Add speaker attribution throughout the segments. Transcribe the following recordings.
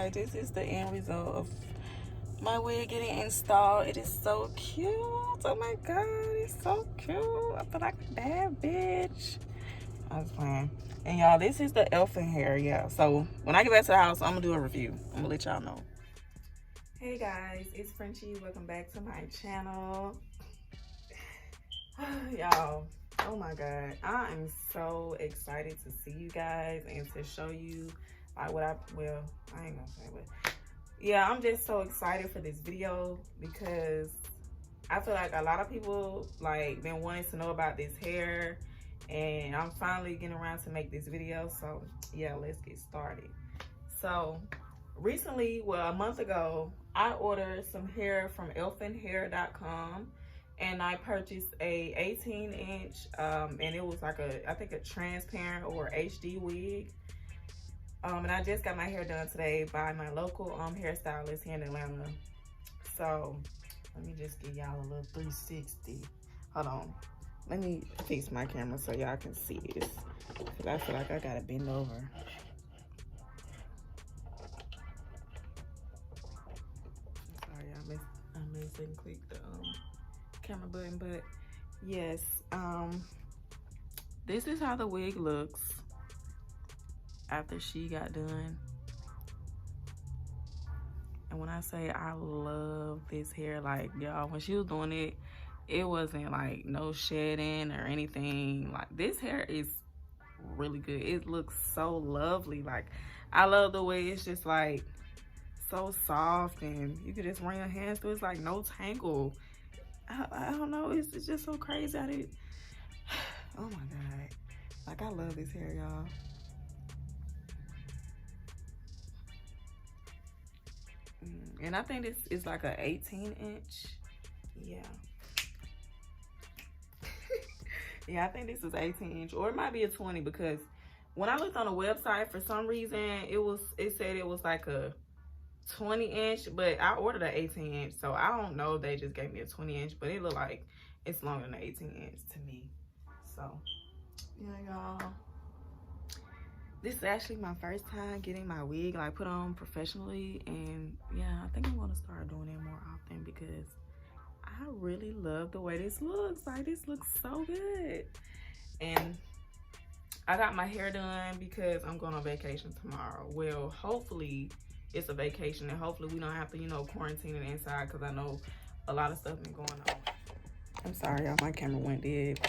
Speaker 1: guys, this is the end result of my wig getting installed. It is so cute. Oh my god, it's so cute. I feel like a bad bitch. I was playing. And y'all, this is the Elfin hair, yeah. So when I get back to the house, I'm gonna do a review. I'm gonna let y'all know. Hey guys, it's Frenchie. Welcome back to my channel. Y'all, oh my god, I am so excited to see you guys and to show you like what I ain't gonna say, but yeah, I'm just so excited for this video because I feel like a lot of people like been wanting to know about this hair, and I'm finally getting around to make this video. So yeah, let's get started. So recently, well, a month ago, I ordered some hair from elfinhair.com, and I purchased a 18-inch and it was like I think a transparent or HD wig. And I just got my hair done today by my local hairstylist here in Atlanta. So let me just give y'all a little 360. Hold on, let me fix my camera so y'all can see this, because I feel like I gotta bend over. Sorry, I didn't click the camera button, but yes, this is how the wig looks after she got done. And when I say I love this hair, like y'all, when she was doing it, it wasn't like no shedding or anything. Like this hair is really good. It looks so lovely. Like I love the way it's just like so soft, and you can just run your hands through. It's like no tangle. I don't know, it's just so crazy. Oh my god, like I love this hair, y'all. And I think this is like a 18-inch. Yeah. Yeah, I think this is 18-inch, or it might be a 20, because when I looked on the website, for some reason it said it was like a 20-inch, but I ordered an 18-inch, so I don't know if they just gave me a 20-inch, but it looked like it's longer than an 18-inch to me. So yeah, y'all, this is actually my first time getting my wig like put on professionally, and yeah, I think I'm gonna start doing it more often because I really love the way this looks. Like this looks so good. And I got my hair done because I'm going on vacation tomorrow. Well, hopefully it's a vacation, and hopefully we don't have to, you know, quarantine it inside, because I know a lot of stuff been going on. I'm sorry, y'all, my camera went dead.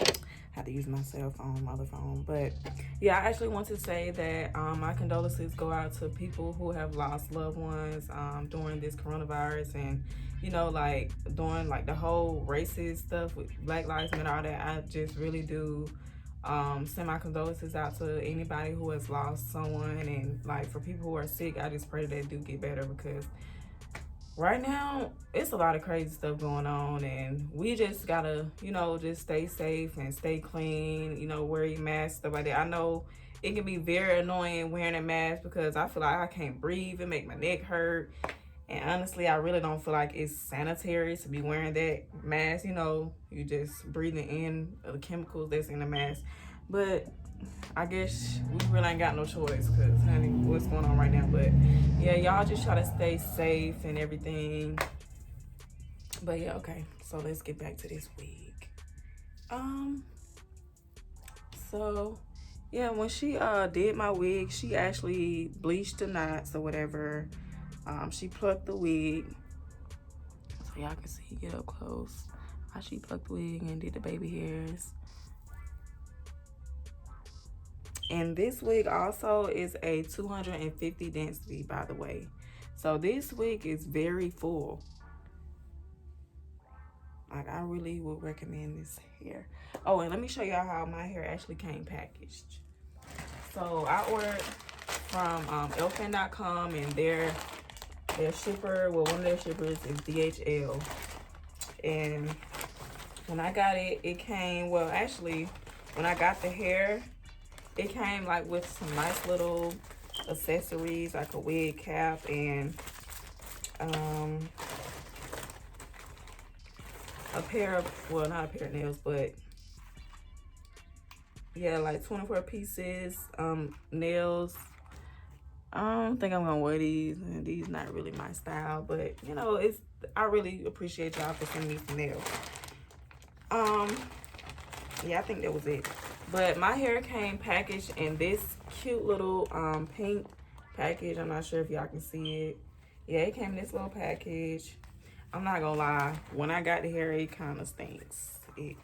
Speaker 1: Had to use my cell phone, my other phone. But yeah, I actually want to say that my condolences go out to people who have lost loved ones during this coronavirus, and you know, like during like the whole racist stuff with Black Lives Matter, all that. I just really do send my condolences out to anybody who has lost someone, and like for people who are sick, I just pray that they do get better, because right now it's a lot of crazy stuff going on, and we just gotta, you know, just stay safe and stay clean, you know, wear your mask, stuff like that. I know it can be very annoying wearing a mask because I feel like I can't breathe, it make my neck hurt, and honestly I really don't feel like it's sanitary to be wearing that mask. You know, you just breathing in the chemicals that's in the mask. But I guess we really ain't got no choice, because honey, what's going on right now. But yeah, y'all just try to stay safe and everything. But yeah, okay, so let's get back to this wig. So yeah, when she did my wig, she actually bleached the knots or whatever. She plucked the wig, so y'all can see, get up close how she plucked the wig and did the baby hairs. And this wig also is a 250 density, by the way. So this wig is very full. Like I really would recommend this hair. Oh, and let me show y'all how my hair actually came packaged. So I ordered from elfin.com, and their shipper, well, one of their shippers is DHL. And when I got it, it came, well, actually, when I got the hair, it came like with some nice little accessories, like a wig cap, and a pair of, well, not a pair of nails, but yeah, like 24 pieces, nails, I don't think I'm gonna wear these, and these not really my style, but you know, I really appreciate y'all for sending me some nails. Yeah, I think that was it. But my hair came packaged in this cute little pink package. I'm not sure if y'all can see it. Yeah, it came in this little package. I'm not gonna lie, when I got the hair, it kind of stinks. It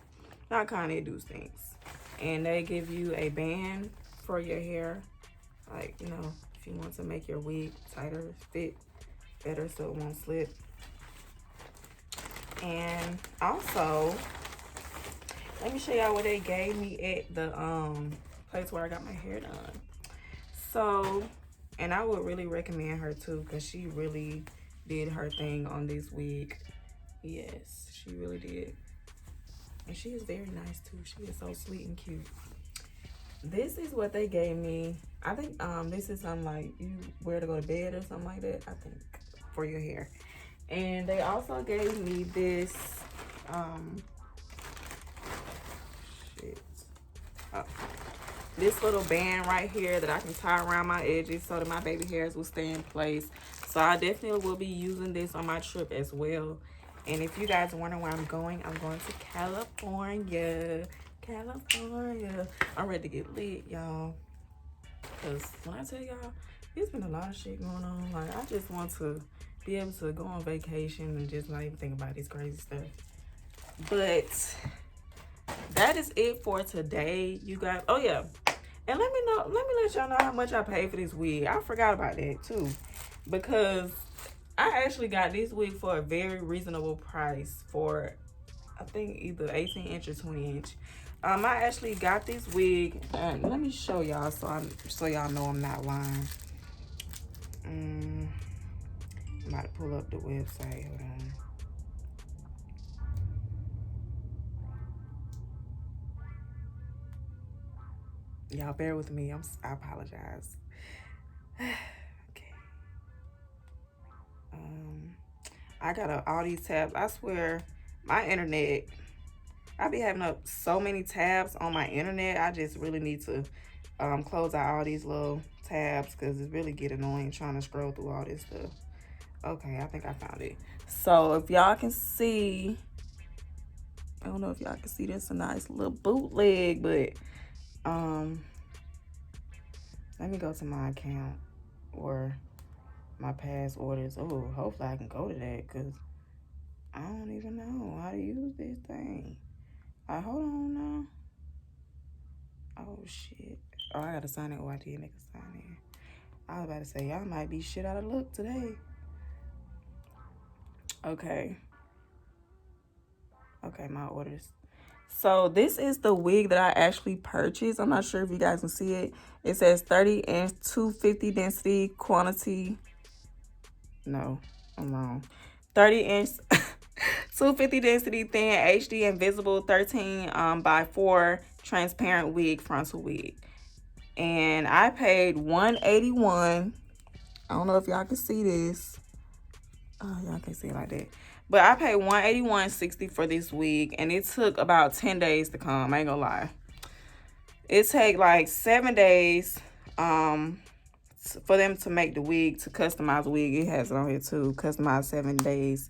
Speaker 1: do stinks. And they give you a band for your hair, like, you know, if you want to make your wig tighter, fit better so it won't slip. And also, let me show y'all what they gave me at the place where I got my hair done. So, and I would really recommend her too, because she really did her thing on this wig. Yes, she really did. And she is very nice too. She is so sweet and cute. This is what they gave me. I think this is something like you wear to go to bed or something like that, I think, for your hair. And they also gave me this this little band right here that I can tie around my edges so that my baby hairs will stay in place. So I definitely will be using this on my trip as well. And if you guys wonder where I'm going to California. I'm ready to get lit, y'all. Because when I tell y'all, there's been a lot of shit going on. Like, I just want to be able to go on vacation and just not even think about this crazy stuff. But that is it for today, you guys. Oh yeah, and let me let y'all know how much I paid for this wig. I forgot about that too, because I actually got this wig for a very reasonable price for, I think, either 18 inch or 20 inch. I actually got this wig, and let me show y'all so y'all know I'm not lying. I'm about to pull up the website. Hold on. Y'all bear with me. I apologize. Okay. I got all these tabs. I swear, my internet, I be having up so many tabs on my internet. I just really need to close out all these little tabs, because it's really getting annoying trying to scroll through all this stuff. Okay, I think I found it. So if y'all can see, I don't know if y'all can see this, a nice little bootleg, but let me go to my account or my past orders. Oh, hopefully I can go to that, because I don't even know how to use this thing. Hold on now. Oh shit. Oh, I gotta sign in. Oh, I did make a sign in. I was about to say, y'all might be shit out of luck today. Okay, my orders. So this is the wig that I actually purchased. I'm not sure if you guys can see it. It says 30 inch 250 density quantity. No, I'm wrong. 30 inch 250 density thin HD invisible 13 by 4 transparent wig, frontal wig. And I paid $181. I don't know if y'all can see this. Oh, y'all can't see it like that. But I paid $181.60 for this wig, and it took about 10 days to come. I ain't gonna lie. It take like 7 days for them to make the wig, to customize the wig. It has it on here too, customize 7 days.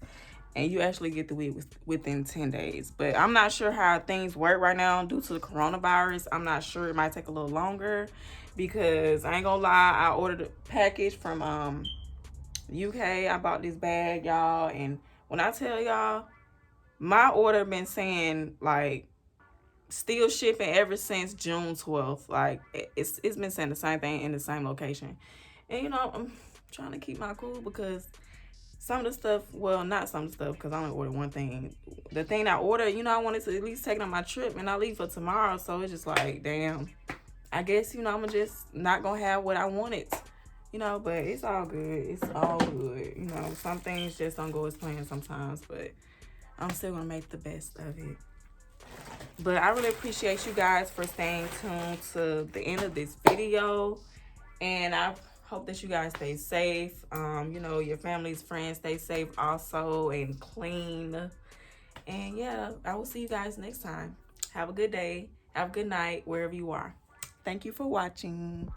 Speaker 1: And you actually get the wig within 10 days. But I'm not sure how things work right now due to the coronavirus. I'm not sure. It might take a little longer, because I ain't gonna lie, I ordered a package from UK. I bought this bag, y'all, and when I tell y'all, my order been saying like still shipping ever since June 12th. Like it's been saying the same thing in the same location. And you know, I'm trying to keep my cool, because some of the stuff, well, not some of the stuff, because I only ordered one thing. The thing I ordered, you know, I wanted to at least take it on my trip, and I leave for tomorrow. So it's just like, damn, I guess, you know, I'm just not gonna have what I wanted. You know, but it's all good. It's all good. You know, some things just don't go as planned sometimes, but I'm still going to make the best of it. But I really appreciate you guys for staying tuned to the end of this video. And I hope that you guys stay safe. You know, your families, friends, stay safe also, and clean. And yeah, I will see you guys next time. Have a good day. Have a good night, wherever you are. Thank you for watching.